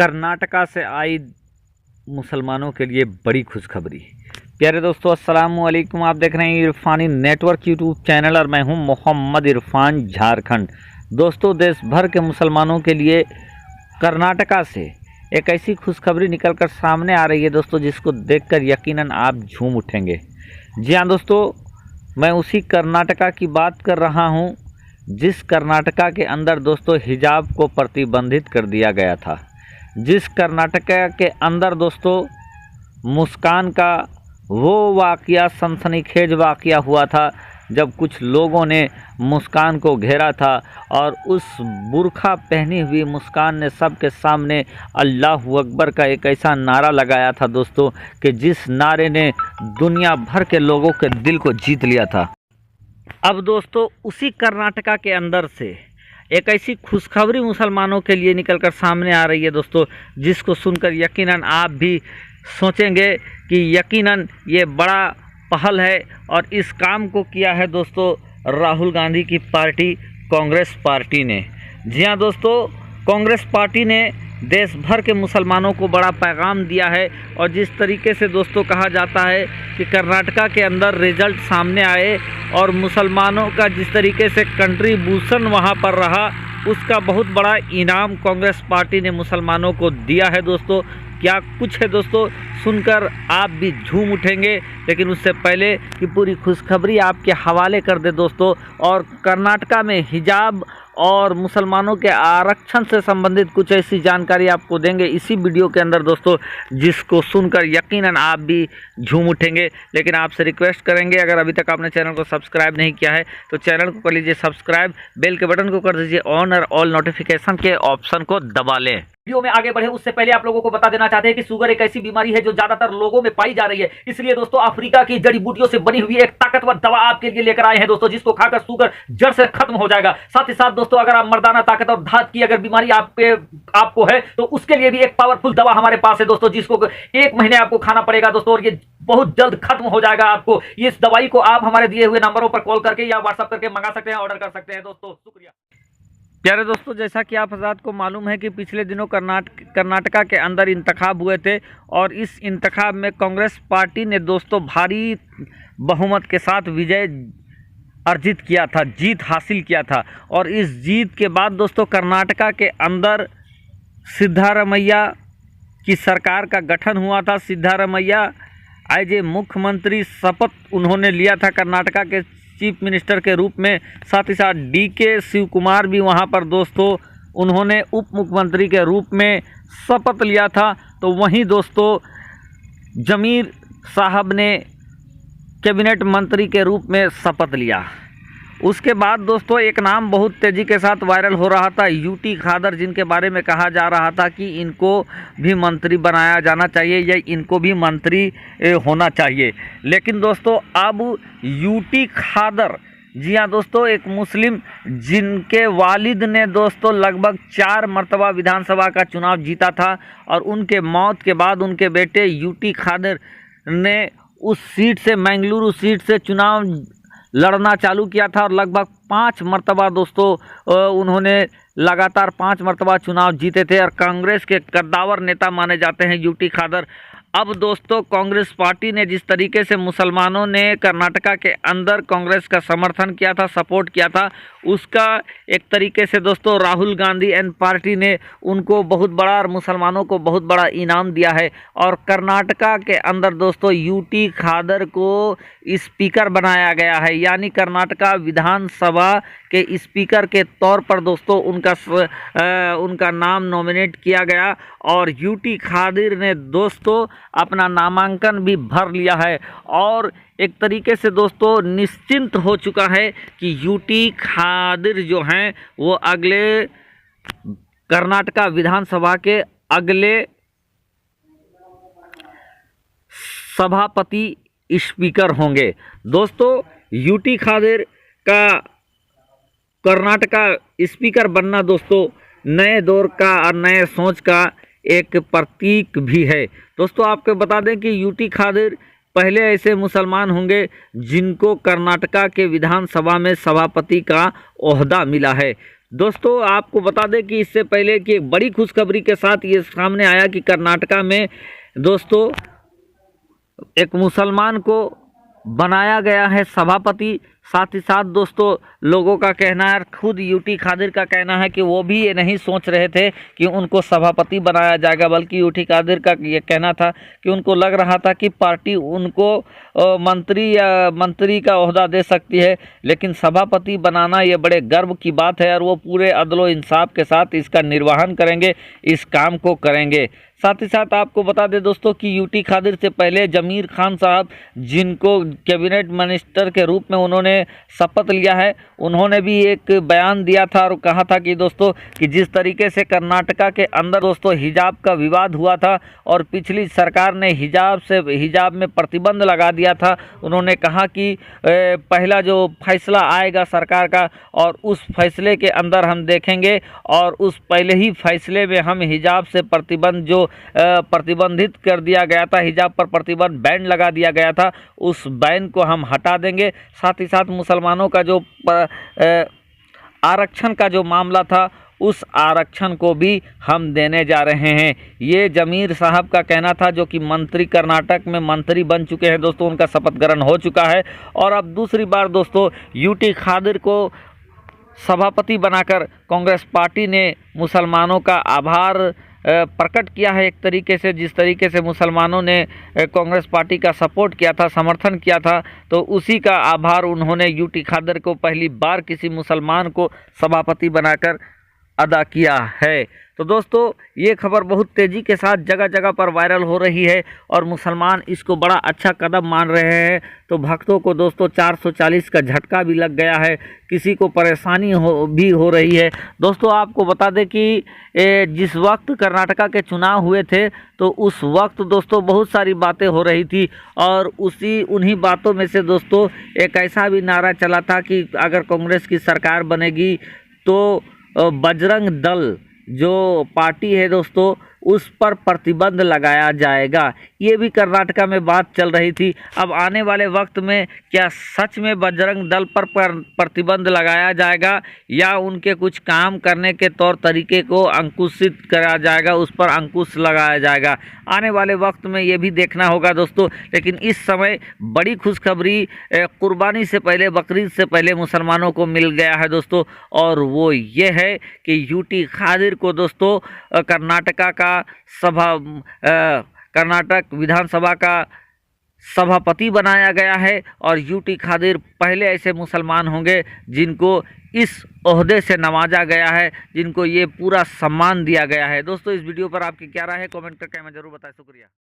कर्नाटका से आई मुसलमानों के लिए बड़ी खुशखबरी। प्यारे दोस्तों, अस्सलाम वालेकुम। आप देख रहे हैं इरफानी नेटवर्क यूट्यूब चैनल और मैं हूं मोहम्मद इरफान, झारखंड। दोस्तों, देश भर के मुसलमानों के लिए कर्नाटका से एक ऐसी खुशखबरी निकलकर सामने आ रही है दोस्तों, जिसको देखकर यकीनन आप झूम उठेंगे। जी हाँ दोस्तों, मैं उसी कर्नाटका की बात कर रहा हूं जिस कर्नाटका के अंदर दोस्तों हिजाब को प्रतिबंधित कर दिया गया था। जिस कर्नाटका के अंदर दोस्तों मुस्कान का वो वाक़या, सनसनीखेज वाक़या हुआ था, जब कुछ लोगों ने मुस्कान को घेरा था और उस बुर्खा पहनी हुई मुस्कान ने सबके सामने अल्लाहू अकबर का एक ऐसा नारा लगाया था दोस्तों, कि जिस नारे ने दुनिया भर के लोगों के दिल को जीत लिया था। अब दोस्तों उसी कर्नाटका के अंदर से एक ऐसी खुशखबरी मुसलमानों के लिए निकलकर सामने आ रही है दोस्तों, जिसको सुनकर यकीनन आप भी सोचेंगे कि यकीनन ये बड़ा पहल है। और इस काम को किया है दोस्तों राहुल गांधी की पार्टी कांग्रेस पार्टी ने। जी हाँ दोस्तों, कांग्रेस पार्टी ने देश भर के मुसलमानों को बड़ा पैगाम दिया है। और जिस तरीके से दोस्तों कहा जाता है कि कर्नाटका के अंदर रिजल्ट सामने आए और मुसलमानों का जिस तरीके से कंट्रीब्यूशन वहां पर रहा, उसका बहुत बड़ा इनाम कांग्रेस पार्टी ने मुसलमानों को दिया है दोस्तों। क्या कुछ है दोस्तों, सुनकर आप भी झूम उठेंगे। लेकिन उससे पहले कि पूरी खुशखबरी आपके हवाले कर दे दोस्तों, और कर्नाटका में हिजाब और मुसलमानों के आरक्षण से संबंधित कुछ ऐसी जानकारी आपको देंगे इसी वीडियो के अंदर दोस्तों, जिसको सुनकर यकीनन आप भी झूम उठेंगे। लेकिन आपसे रिक्वेस्ट करेंगे, अगर अभी तक आपने चैनल को सब्सक्राइब नहीं किया है तो चैनल को कर लीजिए सब्सक्राइब, बेल के बटन को कर दीजिए ऑन और ऑल नोटिफिकेशन के ऑप्शन को दबा लें। वीडियो में आगे बढ़े उससे पहले आप लोगों को बता देना चाहते हैं कि शुगर एक ऐसी बीमारी है जो ज्यादातर लोगों में पाई जा रही है। इसलिए दोस्तों अफ्रीका की जड़ी बूटियों से बनी हुई एक ताकतवर दवा आपके लिए लेकर आए हैं दोस्तों, जिसको खाकर शुगर जड़ से खत्म हो जाएगा। साथ ही साथ दोस्तों, अगर आप मर्दाना ताकत और धात की अगर बीमारी आपको है तो उसके लिए भी एक पावरफुल दवा हमारे पास है दोस्तों, जिसको 1 महीने आपको खाना पड़ेगा दोस्तों, और ये बहुत जल्द खत्म हो जाएगा आपको। इस दवाई को आप हमारे दिए हुए नंबरों पर कॉल करके या व्हाट्सएप करके मंगा सकते हैं, ऑर्डर कर सकते हैं दोस्तों। शुक्रिया। प्यारे दोस्तों, जैसा कि आप हज़रात को मालूम है कि पिछले दिनों कर्नाटका के अंदर इंतखाब हुए थे, और इस इंतखाब में कांग्रेस पार्टी ने दोस्तों भारी बहुमत के साथ विजय अर्जित किया था, जीत हासिल किया था। और इस जीत के बाद दोस्तों कर्नाटका के अंदर सिद्धारमैया की सरकार का गठन हुआ था। सिद्धारमैया एज ए मुख्यमंत्री शपथ उन्होंने लिया था कर्नाटका के चीफ मिनिस्टर के रूप में। साथ ही साथ DK शिव कुमार भी वहां पर दोस्तों उन्होंने उप मुख्यमंत्री के रूप में शपथ लिया था। तो वहीं दोस्तों जमीर साहब ने कैबिनेट मंत्री के रूप में शपथ लिया। उसके बाद दोस्तों एक नाम बहुत तेज़ी के साथ वायरल हो रहा था, UT खादर, जिनके बारे में कहा जा रहा था कि इनको भी मंत्री बनाया जाना चाहिए या इनको भी मंत्री होना चाहिए। लेकिन दोस्तों अब UT खादर, जी हाँ दोस्तों, एक मुस्लिम जिनके वालिद ने दोस्तों लगभग 4 मरतबा विधानसभा का चुनाव जीता था, और उनके मौत के बाद उनके बेटे UT खादर ने उस सीट से, मंगलुरु सीट से चुनाव लड़ना चालू किया था, और लगभग 5 मरतबा दोस्तों उन्होंने लगातार 5 मरतबा चुनाव जीते थे, और कांग्रेस के कद्दावर नेता माने जाते हैं UT खादर। अब दोस्तों कांग्रेस पार्टी ने जिस तरीके से मुसलमानों ने कर्नाटका के अंदर कांग्रेस का समर्थन किया था, सपोर्ट किया था, उसका एक तरीके से दोस्तों राहुल गांधी एंड पार्टी ने उनको बहुत बड़ा और मुसलमानों को बहुत बड़ा इनाम दिया है। और कर्नाटका के अंदर दोस्तों UT खादर को स्पीकर बनाया गया है, यानी कर्नाटका विधानसभा के स्पीकर के तौर पर दोस्तों उनका नाम नॉमिनेट किया गया। और UT खादर ने दोस्तों अपना नामांकन भी भर लिया है, और एक तरीके से दोस्तों निश्चिंत हो चुका है कि UT खादर जो हैं वो अगले कर्नाटका विधानसभा के अगले सभापति स्पीकर होंगे। दोस्तों UT खादर का कर्नाटका स्पीकर बनना दोस्तों नए दौर का और नए सोच का एक प्रतीक भी है। दोस्तों आपको बता दें कि UT खादर पहले ऐसे मुसलमान होंगे जिनको कर्नाटका के विधानसभा में सभापति का ओहदा मिला है। दोस्तों आपको बता दें कि इससे पहले कि एक बड़ी खुशखबरी के साथ ये सामने आया कि कर्नाटका में दोस्तों एक मुसलमान को बनाया गया है सभापति। साथ ही साथ दोस्तों लोगों का कहना है, खुद यूटी खादिर का कहना है कि वो भी ये नहीं सोच रहे थे कि उनको सभापति बनाया जाएगा, बल्कि यूटी खादिर का ये कहना था कि उनको लग रहा था कि पार्टी उनको मंत्री का ओहदा दे सकती है, लेकिन सभापति बनाना ये बड़े गर्व की बात है और वो पूरे अदलो इंसाफ के साथ इसका निर्वहन करेंगे, इस काम को करेंगे। साथ ही साथ आपको बता दें दोस्तों कि यूटी खादिर से पहले जमीर खान साहब, जिनको कैबिनेट मिनिस्टर के रूप में उन्होंने शपथ लिया है, उन्होंने भी एक बयान दिया था और कहा था कि दोस्तों कि जिस तरीके से कर्नाटका के अंदर दोस्तों हिजाब का विवाद हुआ था और पिछली सरकार ने हिजाब में प्रतिबंध लगा दिया था, उन्होंने कहा कि पहला जो फैसला आएगा सरकार का और उस फैसले के अंदर हम देखेंगे और उस पहले ही फैसले में हम हिजाब से प्रतिबंध जो प्रतिबंधित कर दिया गया था, हिजाब पर प्रतिबंध बैन लगा दिया गया था, उस बैन को हम हटा देंगे। साथ ही साथ मुसलमानों का जो आरक्षण का जो मामला था, उस आरक्षण को भी हम देने जा रहे हैं। ये जमीर साहब का कहना था, जो कि मंत्री कर्नाटक में मंत्री बन चुके हैं दोस्तों, उनका शपथ ग्रहण हो चुका है और अब दूसरी बार दोस्तों यूटी खादिर को सभापति बनाकर कांग्रेस पार्टी ने मुसलमानों का आभार प्रकट किया है। एक तरीके से जिस तरीके से मुसलमानों ने कांग्रेस पार्टी का सपोर्ट किया था, समर्थन किया था, तो उसी का आभार उन्होंने यूटी खादर को पहली बार किसी मुसलमान को सभापति बनाकर अदा किया है। तो दोस्तों ये खबर बहुत तेज़ी के साथ जगह जगह पर वायरल हो रही है और मुसलमान इसको बड़ा अच्छा कदम मान रहे हैं। तो भक्तों को दोस्तों 440 का झटका भी लग गया है, किसी को परेशानी भी हो रही है। दोस्तों आपको बता दें कि जिस वक्त कर्नाटका के चुनाव हुए थे, तो उस वक्त दोस्तों बहुत सारी बातें हो रही थी और उन्हीं बातों में से दोस्तों एक ऐसा भी नारा चला था कि अगर कांग्रेस की सरकार बनेगी तो बजरंग दल जो पार्टी है दोस्तों, उस पर प्रतिबंध लगाया जाएगा। ये भी कर्नाटका में बात चल रही थी। अब आने वाले वक्त में क्या सच में बजरंग दल पर प्रतिबंध लगाया जाएगा या उनके कुछ काम करने के तौर तरीके को अंकुशित करा जाएगा, उस पर अंकुश लगाया जाएगा, आने वाले वक्त में ये भी देखना होगा दोस्तों। लेकिन इस समय बड़ी खुशखबरी कुर्बानी से पहले, बकरीद से पहले मुसलमानों को मिल गया है दोस्तों, और वो ये है कि यूटी खादिर को दोस्तों कर्नाटका का कर्नाटक विधानसभा का सभापति बनाया गया है और यूटी खादिर पहले ऐसे मुसलमान होंगे जिनको इस ओहदे से नवाजा गया है, जिनको ये पूरा सम्मान दिया गया है। दोस्तों इस वीडियो पर आपकी क्या राय है, कमेंट करके हमें जरूर बताएं। शुक्रिया।